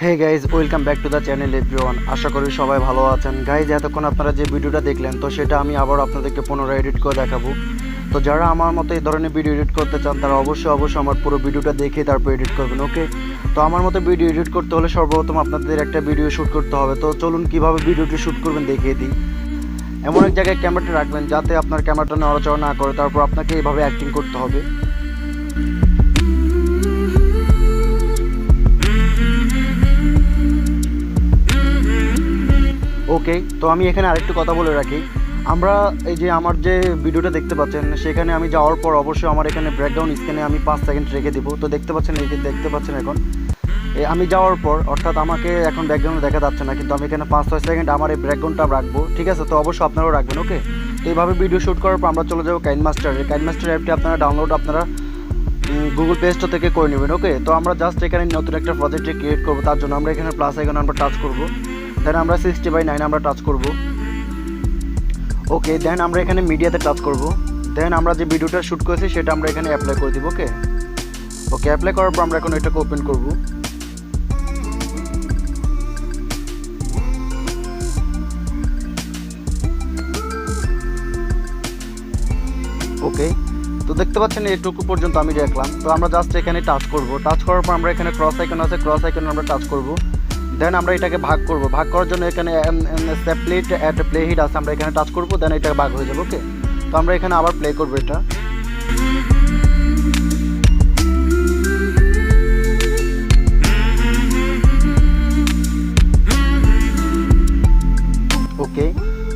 Hey guys, welcome back to the channel everyone. আশা করি সবাই ভালো আছেন। গাইজ, এতক্ষণ আপনারা যে ভিডিওটা দেখলেন, তো সেটা আমি আবার আপনাদেরকে পুনরায় এডিট করে দেখাবো। তো যারা আমার মতো এই ধরনের ভিডিও এডিট করতে চান, তারা অবশ্যই আমার পুরো ভিডিওটা দেখে তারপর এডিট করবেন। ওকে, তো আমার মতো ভিডিও এডিট করতে হলে সর্বপ্রথম আপনাদের একটা ভিডিও শ্যুট করতে হবে। তো চলুন কীভাবে ভিডিওটি শ্যুট করবেন দেখিয়ে দিই। এমন এক জায়গায় ক্যামেরাটা রাখবেন যাতে আপনার ক্যামেরাটা নড়াচড়া না করে, তারপর আপনাকে এইভাবে অ্যাক্টিং করতে হবে। ওকে, তো আমি এখানে আরেকটু কথা বলে রাখি। আমরা এই যে আমার যে ভিডিওটা দেখতে পাচ্ছেন, সেখানে আমি যাওয়ার পর অবশ্যই আমার এখানে ব্যাকগ্রাউন্ড স্ক্যানে আমি 5 সেকেন্ড রেখে দেবো। তো দেখতে পাচ্ছেন, এই যে দেখতে পাচ্ছেন এখন আমি যাওয়ার পর, অর্থাৎ আমাকে এখন ব্যাকগ্রাউন্ড দেখা যাচ্ছে না, কিন্তু আমি এখানে 5-6 সেকেন্ড আমার এই ব্যাকগ্রাউন্ডটা রাখবো। ঠিক আছে, তো অবশ্যই আপনারাও রাখবেন। ওকে, তো এইভাবে ভিডিও শ্যুট করার পর আমরা চলে যাবো কাইনমাস্টার অ্যাপটি আপনারা ডাউনলোড গুগল প্লে স্টোর থেকে করে নেবেন। ওকে, তো আমরা জাস্ট এখানে নতুন একটা প্রজেক্ট ক্রিয়েট করবো। তার জন্য আমরা এখানে প্লাস আইকন আমরা টাচ করবো, দেন আমরা 60/9 আমরা টাচ করব। ওকে, দেন আমরা এখানে মিডিয়াতে টাচ করব। দেন আমরা যে ভিডিওটা শ্যুট করেছি সেটা আমরা এখানে অ্যাপ্লাই করে দিব। ওকে, অ্যাপ্লাই করার পর আমরা এখন এটাকে ওপেন করব। ওকে, তো দেখতে পাচ্ছেন এইটুকু পর্যন্ত আমি দেখলাম। তো আমরা জাস্ট এখানে টাচ করব। টাচ করার পর আমরা এখানে ক্রস আইকন আছে, ক্রস আইকন আমরা টাচ করব। দেন আমরা এটাকে ভাগ করব। ভাগ করার জন্য এখানে সেপারেট অ্যাট প্লে হিট আছে, আমরা এখানে টাচ করব। দেন এটা ভাগ হয়ে যাবে। ওকে, তো আমরা এখানে আবার প্লে করব এটা। ওকে,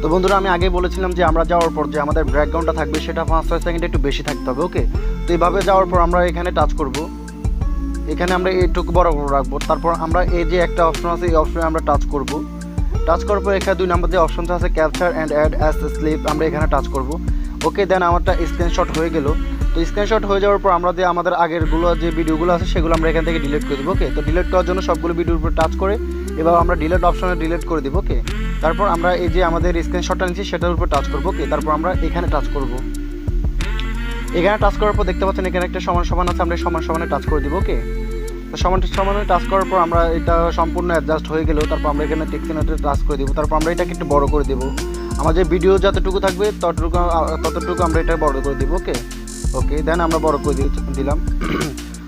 তো বন্ধুরা, আমি আগে বলেছিলাম যে আমরা যাওয়ার পর যে আমাদের ব্যাকগ্রাউন্ডটা থাকবে সেটা 5-6 সেকেন্ড একটু বেশি থাকতে হবে। ওকে, তো এইভাবে যাওয়ার পর আমরা এখানে টাচ করব। এখানে আমরা এইটুকু বড় করে রাখবো। তারপর আমরা এই যে একটা অপশন আছে, এই অপশনে আমরা টাচ করব। টাচ করার পর এখানে 2 নম্বর যে অপশনটা আছে capture and add as clip, আমরা এখানে টাচ করব। ওকে, দেন আমারটা স্ক্রিনশট হয়ে গেল। তো স্ক্রিনশট হয়ে যাওয়ার পর আমরা যে আমাদের আগেরগুলো যে ভিডিওগুলো আছে সেগুলো আমরা এখান থেকে ডিলিট করে দেবো। ওকে, তো ডিলিট করার জন্য সবগুলো ভিডিওর উপর টাচ করে এবার আমরা ডিলিট অপশনে ডিলিট করে দেবো। ওকে, তারপর আমরা এই যে আমাদের স্ক্রিনশটটা নিচ্ছি সেটার উপর টাচ করবো। ওকে, তারপর আমরা এখানে টাচ করব। এখানে টাচ করার পর দেখতে পাচ্ছেন এখানে একটা সমান আছে, আমরা সমানে টাচ করে দিব। ওকে, তো সমানে টাচ করার পর আমরা এটা সম্পূর্ণ অ্যাডজাস্ট হয়ে গেলেও তারপর আমরা এখানে টেক্সচারে টাচ করে দেবো। তারপর আমরা এটাকে একটু বড় করে দেবো। আমাদের ভিডিও যতটুকু থাকবে ততটুকু আমরা এটা বড় করে দেবো। ওকে, দেন আমরা বড় করে দিলাম।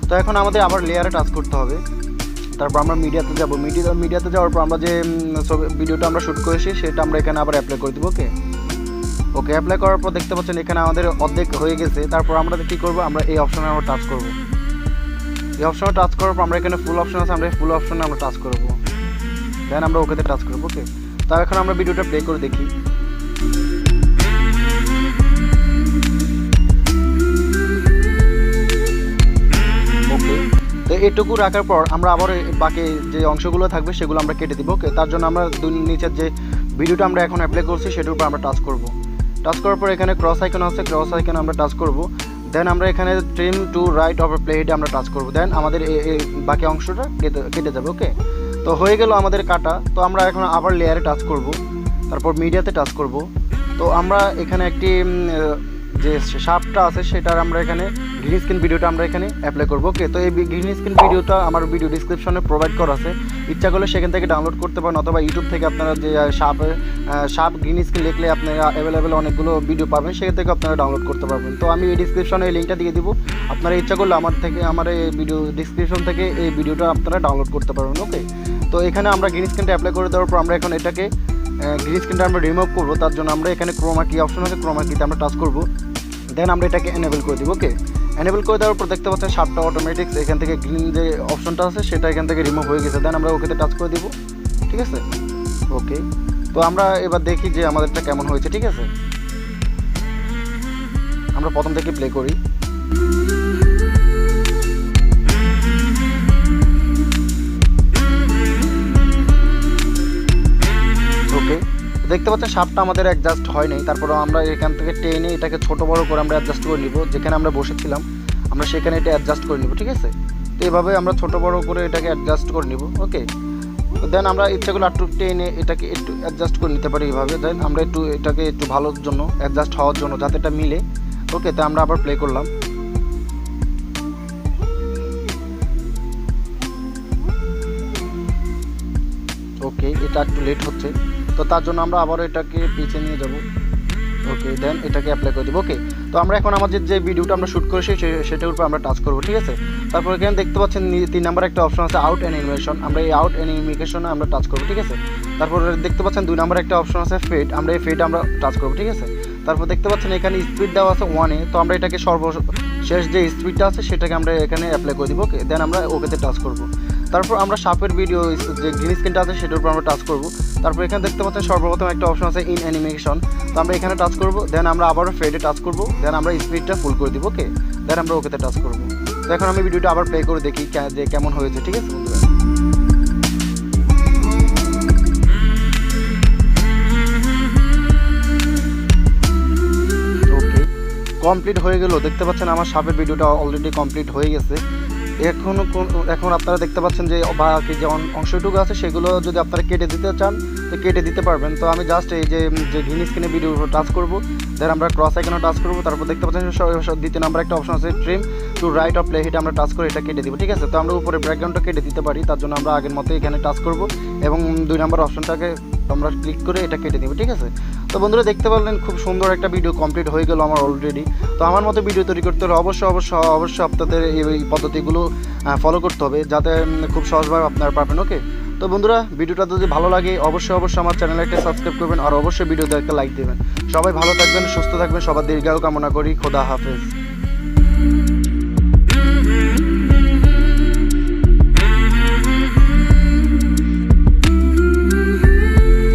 তো এখন আমাদের আবার লেয়ারে টাচ করতে হবে। তারপর আমরা মিডিয়াতে যাব। মিডিয়াতে যাওয়ার পর আমরা যে ভিডিওটা আমরা শ্যুট করেছি সেটা আমরা এখানে আবার অ্যাপ্লাই করে দেবো। ওকে, অ্যাপ্লাই করার পর দেখতে পাচ্ছেন এখানে আমাদের অর্ধেক হয়ে গেছে। তারপর আমরা কী করবো, আমরা এই অপশনে আমরা টাচ করব। এই অপশনে টাচ করার পর আমরা এখানে ফুল অপশন আছে, আমরা ফুল অপশনে আমরা টাচ করব। দেন আমরা ওকেতে টাচ করবো। ওকে, তো এখন আমরা ভিডিওটা প্লে করে দেখি। ওকে, তো এটুকু রাখার পর আমরা আবার বাকি যে অংশগুলো থাকবে সেগুলো আমরা কেটে দিব। ওকে, তার জন্য আমরা নিচের যে ভিডিওটা আমরা এখন অ্যাপ্লাই করছি সেটার উপর আমরা টাচ করব। টাচ করার পর এখানে ক্রস আইকন আছে, ক্রস আইকন আমরা টাচ করব। দেন আমরা এখানে trim to right of play হিটে আমরা টাচ করব। দেন আমাদের এই বাকি অংশটা কেটে যাবে। ওকে, তো হয়ে গেল আমাদের কাটা। তো আমরা এখন আবার লেয়ারে টাচ করব, তারপর মিডিয়াতে টাচ করব। তো আমরা এখানে একটি যে শার্পটা আছে সেটার আমরা এখানে গ্রিন স্ক্রিন ভিডিওটা আমরা এখানে অ্যাপ্লাই করবো। ওকে, তো এই গ্রিন স্ক্রিন ভিডিওটা আমার ভিডিও ডিসক্রিপশনে প্রোভাইড করা আছে, ইচ্ছা করলে সেখান থেকে ডাউনলোড করতে পারেন, অথবা ইউটিউব থেকে আপনারা যে শার্প গ্রিন স্ক্রিন লিখলে আপনারা অ্যাভেলেবেল অনেকগুলো ভিডিও পাবেন, সেখান থেকে আপনারা ডাউনলোড করতে পারবেন। তো আমি এই ডিসক্রিপশনে এই লিঙ্কটা দিয়ে দিব, আপনারা ইচ্ছা করলে আমার এই ভিডিও ডিসক্রিপশন থেকে এই ভিডিওটা আপনারা ডাউনলোড করতে পারবেন। ওকে, তো এখানে আমরা গ্রিন স্ক্রিনটা অ্যাপ্লাই করে দেওয়ার পর আমরা এখন এটাকে গ্রিন স্ক্রিনটা আমরা রিমুভ করবো। তার জন্য আমরা এখানে ক্রোমা কি অপশন আছে, ক্রোমা কিতে আমরা টাচ করবো। দেন আমরা এটাকে এনেবল করে দিব। ওকে, এনেবল করে দেওয়ার পর দেখতে পাচ্ছেন শার্পটা অটোমেটিক এখান থেকে গ্রিন যে অপশনটা আছে সেটা এখান থেকে রিমুভ হয়ে গেছে। দেন আমরা ওকেতে টাচ করে দিব। ঠিক আছে, ওকে, তো আমরা এবার দেখি যে আমাদেরটা কেমন হয়েছে। ঠিক আছে, আমরা প্রথম থেকে প্লে করি। ওকে, দেখতে পাচ্ছেন শার্পটা আমাদের অ্যাডজাস্ট হয় নাই। তারপরে আমরা এখান থেকে টেনে এটাকে ছোট বড় করে আমরা অ্যাডজাস্ট করে নিব। যেখানে আমরা বসেছিলাম আমরা সেখানে এটা অ্যাডজাস্ট করে নিব। ঠিক আছে, তো এইভাবে আমরা ছোট বড় করে এটাকে অ্যাডজাস্ট করে নিব। ওকে, দেন আমরা ইচ্ছাগুলো একটু টেনে এটাকে একটু অ্যাডজাস্ট করে নিতে পারি এইভাবে। দেন আমরা এটাকে একটু ভালোর জন্য অ্যাডজাস্ট হওয়ার জন্য যাতে এটা মিলে। ওকে, তো আমরা আবার প্লে করলাম। এটা একটু লেট হচ্ছে, তো তার জন্য আমরা আবারও এটাকে পিছিয়ে নিয়ে যাব। ওকে, দেন এটাকে অ্যাপ্লাই করে দিব। ওকে, তো আমরা এখন আমাদের যে ভিডিওটা আমরা শ্যুট করেছি সেটার উপর আমরা টাচ করব, ঠিক আছে। তারপর এখানে দেখতে পাচ্ছেন 3 নাম্বার একটা অপশন আছে আউট অ্যানিমেশন, আমরা এই আউট অ্যানিমেশনে আমরা টাচ করব, ঠিক আছে। তারপর দেখতে পাচ্ছেন 2 নাম্বার একটা অপশন আছে ফেড, আমরা এই ফেড আমরা টাচ করব, ঠিক আছে। তারপর দেখতে পাচ্ছেন এখানে স্পিড দেওয়া আছে 1 তো আমরা এটাকে সর্বশেষ যে স্পিডটা আছে সেটাকে আমরা এখানে অ্যাপ্লাই করে দিব। ওকে, দেন আমরা ওকেতে টাচ করব। তারপর আমরা সাপের ভিডিও যে গ্রিন স্ক্রিনটা আছে সেটার উপর আমরা টাচ করব। তারপর এখানে দেখতে পাচ্ছেন সর্বপ্রথম একটা অপশন আছে ইন অ্যানিমেশন, তো আমরা এখানে টাচ করব। দেন আমরা আবারও ফেডে টাচ করব, দেন আমরা স্পিডটা ফুল করে দিব। ওকে, দেন আমরা ওকেতে টাচ করব। তো এখন আমি ভিডিওটা আবার প্লে করে দেখি যে কেমন হয়েছে, ঠিক আছে বন্ধুরা। ওকে, কমপ্লিট হয়ে গেল। দেখতে পাচ্ছেন আমার সাপের ভিডিওটা অলরেডি কমপ্লিট হয়ে গেছে। এখন আপনারা দেখতে পাচ্ছেন যে বাকি যে অংশটুকু আছে সেগুলো যদি আপনারা কেটে দিতে চান তো কেটে দিতে পারবেন। তো আমি জাস্ট এই যে গ্রিন স্ক্রিনে ভিডিও টাচ করব, দেন আমরা ক্রস আইকনে টাচ করব। তারপর দেখতে পাচ্ছেন 2 নাম্বার একটা অপশন আছে trim to right of playhead, আমরা টাচ করে এটা কেটে দিব, ঠিক আছে। তো আমরা উপরে ব্যাকগ্রাউন্ডটা কেটে দিতে পারি, তার জন্য আমরা আগের মতো এখানে টাচ করব এবং 2 নাম্বার অপশনটাকে আমরা ক্লিক করে এটা কেটে দিব, ঠিক আছে। তো বন্ধুরা দেখতে পারলেন খুব সুন্দর একটা ভিডিও কমপ্লিট হয়ে গেল আমার অলরেডি। তো আমার মতো ভিডিও তৈরি করতে হলে অবশ্যই আপনাদের এই পদ্ধতিগুলো ফলো করতে হবে, যাতে খুব সহজভাবে আপনারা পারবেন। ওকে, তো বন্ধুরা ভিডিওটা যদি ভালো লাগে অবশ্যই আমার চ্যানেলে একটা সাবস্ক্রাইব করবেন আর অবশ্যই ভিডিওতে একটা লাইক দেবেন। সবাই ভালো থাকবেন, সুস্থ থাকবেন, সবার দীর্ঘায়ু কামনা করি। খোদা হাফেজ।